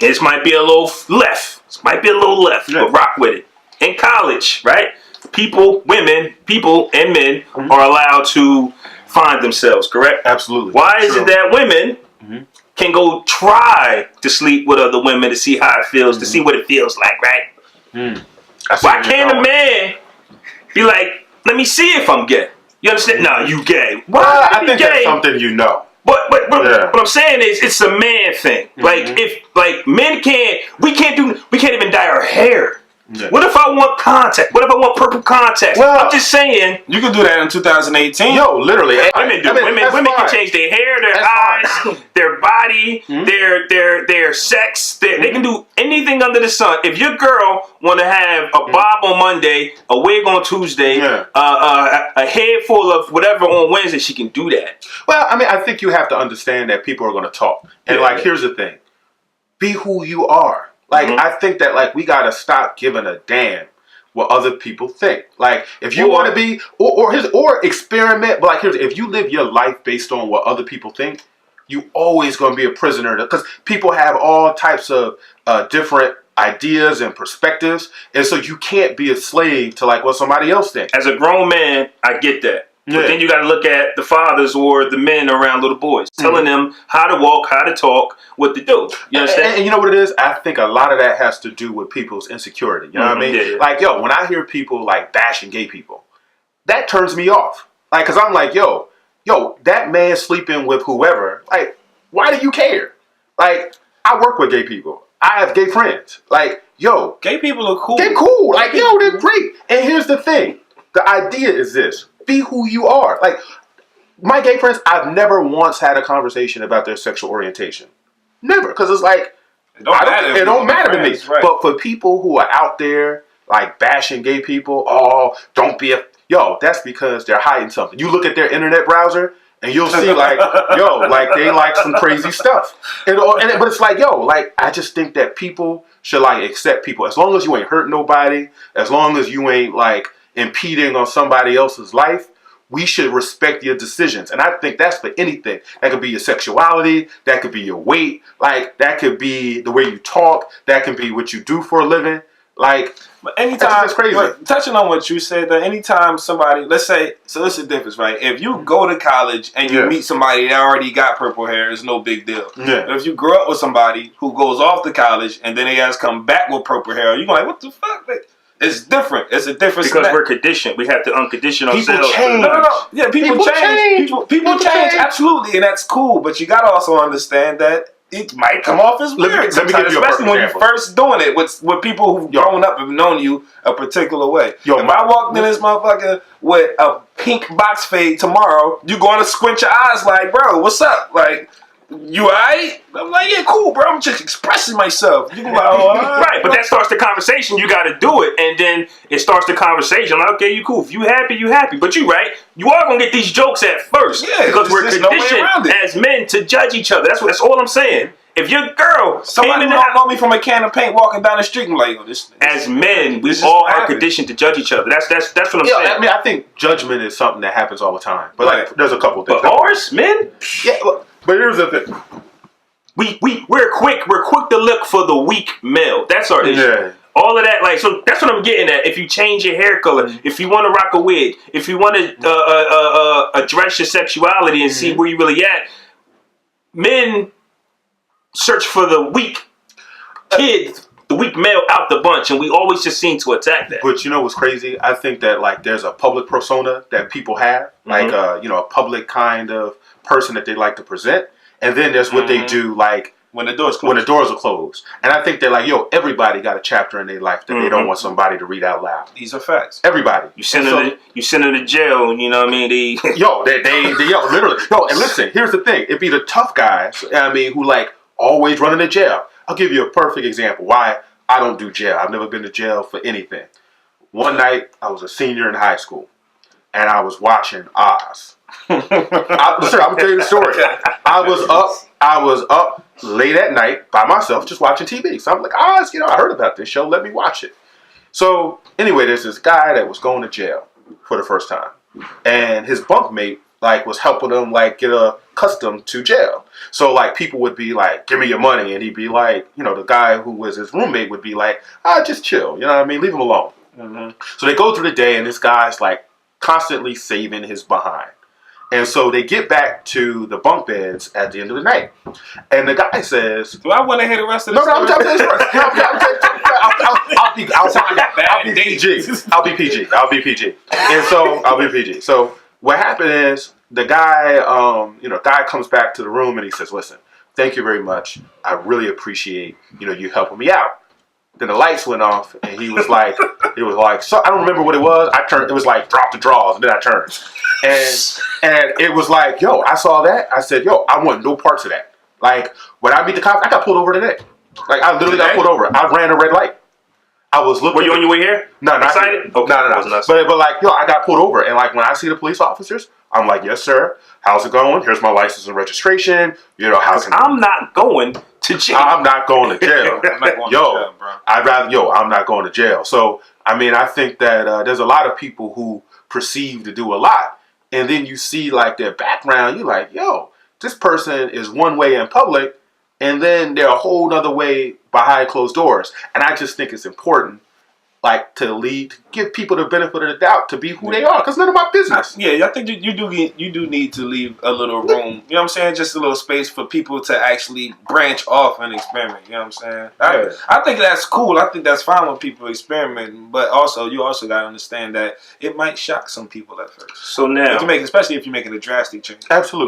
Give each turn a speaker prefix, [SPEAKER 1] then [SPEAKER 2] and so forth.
[SPEAKER 1] This might be a little left. This might be a little left, but rock with it. In college, right? People, women, people, and men are allowed to find themselves, correct?
[SPEAKER 2] Absolutely.
[SPEAKER 1] Why is it that women can go try to sleep with other women to see how it feels, to see what it feels like, right? Why can't a man be like, let me see if I'm gay? You understand? No, you gay. Why?
[SPEAKER 2] I think that's something you know.
[SPEAKER 1] But what I'm saying is, it's a man thing. Like men we can't even dye our hair. Yeah. What if I want contact? What if I want purple contacts? Well, I'm just saying.
[SPEAKER 3] You can do that in 2018.
[SPEAKER 1] Yo, literally. Women do. Women can change their hair, their eyes, their body, their sex. They can do anything under the sun. If your girl want to have a bob on Monday, a wig on Tuesday, a head full of whatever on Wednesday, she can do that.
[SPEAKER 2] Well, I mean, I think you have to understand that people are going to talk. And here's the thing. Be who you are. Like, I think that, like, we got to stop giving a damn what other people think. Like, if you want to be, or experiment, but like, if you live your life based on what other people think, you always going to be a prisoner. Because people have all types of different ideas and perspectives. And so you can't be a slave to, like, what somebody else thinks.
[SPEAKER 1] As a grown man, I get that. But then you got to look at the fathers or the men around little boys, telling them how to walk, how to talk, what to do. You understand?
[SPEAKER 2] And you know what it is? I think a lot of that has to do with people's insecurity. You know what I mean? Yeah. Like, yo, when I hear people like bashing gay people, that turns me off. Like, because I'm like, yo, that man sleeping with whoever, like, why do you care? Like, I work with gay people. I have gay friends. Like, yo.
[SPEAKER 3] Gay people are cool.
[SPEAKER 2] They're cool. Like, yo, they're great. And here's the thing. The idea is this. Be who you are. Like, my gay friends, I've never once had a conversation about their sexual orientation. Never. Because it's like, it don't matter to me. Right. But for people who are out there, like, bashing gay people, don't be that's because they're hiding something. You look at their internet browser, and you'll see, like, like, they like some crazy stuff. But it's like, like, I just think that people should, like, accept people. As long as you ain't hurt nobody, as long as you ain't, like, impeding on somebody else's life, we should respect your decisions. And I think that's for anything. That could be your sexuality, that could be your weight, like, that could be the way you talk, that can be what you do for a living. Like,
[SPEAKER 3] but anytime,
[SPEAKER 2] that's crazy.
[SPEAKER 3] Touching on what you said, that anytime somebody, let's say, so this is the difference, right? If you go to college and you meet somebody that already got purple hair, it's no big deal. Yeah. But if you grow up with somebody who goes off to college and then they guys come back with purple hair, you're like, what the fuck? It's different. It's a different
[SPEAKER 1] because we're conditioned. We have to uncondition ourselves.
[SPEAKER 3] People change. No. Yeah, people change. People change. Absolutely, and that's cool. But you gotta also understand that it might come off as weird. Let me give you especially when you're first doing it with people who've grown up and known you a particular way. If I walked in this motherfucker with a pink box fade tomorrow, you gonna squint your eyes like, bro, what's up? Like, you alright? I'm like, yeah, cool, bro. I'm just expressing myself. You can be like,
[SPEAKER 1] right, but that starts the conversation. You got to do it, and then it starts the conversation. I'm like, okay, you cool. If you happy, you happy. But you right. You are gonna get these jokes at first, because we're conditioned as men to judge each other. That's all I'm saying. If your girl,
[SPEAKER 3] somebody don't know me from a can of paint walking down the street, I'm like, this
[SPEAKER 1] as men, we all are conditioned to judge each other. That's what I'm saying.
[SPEAKER 2] I mean, I think judgment is something that happens all the time. But like, there's a couple of things.
[SPEAKER 1] But ours, men,
[SPEAKER 2] But here's the thing.
[SPEAKER 1] We're quick to look for the weak male. That's our issue. Yeah. All of that, like, so that's what I'm getting at. If you change your hair color, if you want to rock a wig, if you want to address your sexuality and see where you really at, men search for the weak kid, the weak male out the bunch, and we always just seem to attack that.
[SPEAKER 2] But you know what's crazy? I think that, like, there's a public persona that people have, like, a public kind of person that they like to present, and then there's what they do, like,
[SPEAKER 3] when the doors
[SPEAKER 2] are closed. And I think they're like, everybody got a chapter in their life that they don't want somebody to read out loud.
[SPEAKER 3] These are facts.
[SPEAKER 2] Everybody.
[SPEAKER 1] You send them to jail, you know what I mean? They
[SPEAKER 2] literally. And listen, here's the thing. It'd be the tough guys, who, like, always running to jail. I'll give you a perfect example why I don't do jail. I've never been to jail for anything. One night, I was a senior in high school, and I was watching Oz. I'm going to tell you the story. I was up late at night by myself just watching TV. So I'm like, Oz, I heard about this show. Let me watch it. So anyway, there's this guy that was going to jail for the first time. And his bunkmate, like, was helping him, like, get a accustomed to jail. So like people would be like, "Give me your money," and he'd be like, the guy who was his roommate would be like, just chill. You know what I mean? Leave him alone. Mm-hmm. So they go through the day, and this guy's like constantly saving his behind. And so they get back to the bunk beds at the end of the night, and the guy says,
[SPEAKER 3] "Do I want to hear the rest of the story?"
[SPEAKER 2] No, I'm telling you this first. I'll be PG. And so I'll be PG. So what happened is the guy, guy comes back to the room and he says, "Listen, thank you very much. I really appreciate you helping me out." Then the lights went off, and he was like, so I don't remember what it was. It was like drop the drawers, and then I turned, and it was like, yo, I saw that. I said, yo, I want no parts of that. Like when I meet the cops, I got pulled over today. Like I literally got pulled over. I ran a red light. I was looking.
[SPEAKER 1] Were you on your way here?
[SPEAKER 2] No, not
[SPEAKER 1] excited. Okay.
[SPEAKER 2] No. But like, yo, I got pulled over, and like when I see the police officers, I'm like, yes, sir. How's it going? Here's my license and registration.
[SPEAKER 1] I'm not going to jail.
[SPEAKER 2] I'm not going to jail.
[SPEAKER 3] I'm not going to jail, bro.
[SPEAKER 2] I'm not going to jail. So, I mean, I think that there's a lot of people who perceive to do a lot. And then you see, like, their background. You're like, yo, this person is one way in public. And then they're a whole other way behind closed doors. And I just think it's important, like, to give people the benefit of the doubt to be who they are. Because none of my business.
[SPEAKER 3] Yeah, I think you do need to leave a little room. You know what I'm saying? Just a little space for people to actually branch off and experiment. You know what I'm saying? I think that's cool. I think that's fine when people experimenting. But you also got to understand that it might shock some people at first.
[SPEAKER 1] So now,
[SPEAKER 3] especially if you're making a drastic change.
[SPEAKER 2] Absolutely.